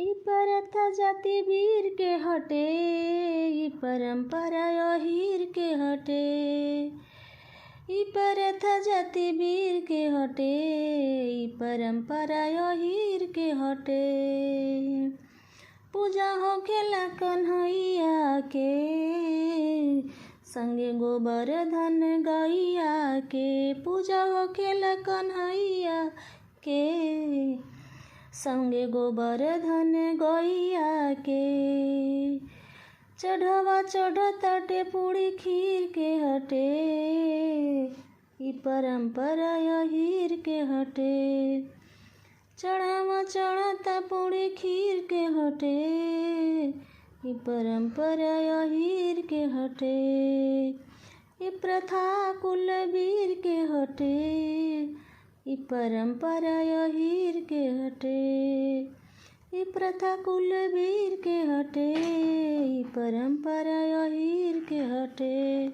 ई प्रथा जाति वीर के हटे, ई परंपरा अहीर के हटे। ई प्रथा जाति वीर के हटे, ई परंपरा अहीर के हटे। पूजा होखेला कन्हैया के, संगे गोवर्धन गैया के। पूजा होखेला कन्हैया के, संगे गोवर्धन गैया के। चढ़वा चढ़ताटे पूरी खीर के हटे, ई परंपरा अहीर के हटे। चढ़वा चढ़ता पूरी खीर के हटे, ई परंपरा अहीर के हटे। ई प्रथा कुलवीर के हटे, ई परंपरा अहीर के हटे। ई प्रथा कुलवीर के हटे, ई परंपरा अहीर के हटे।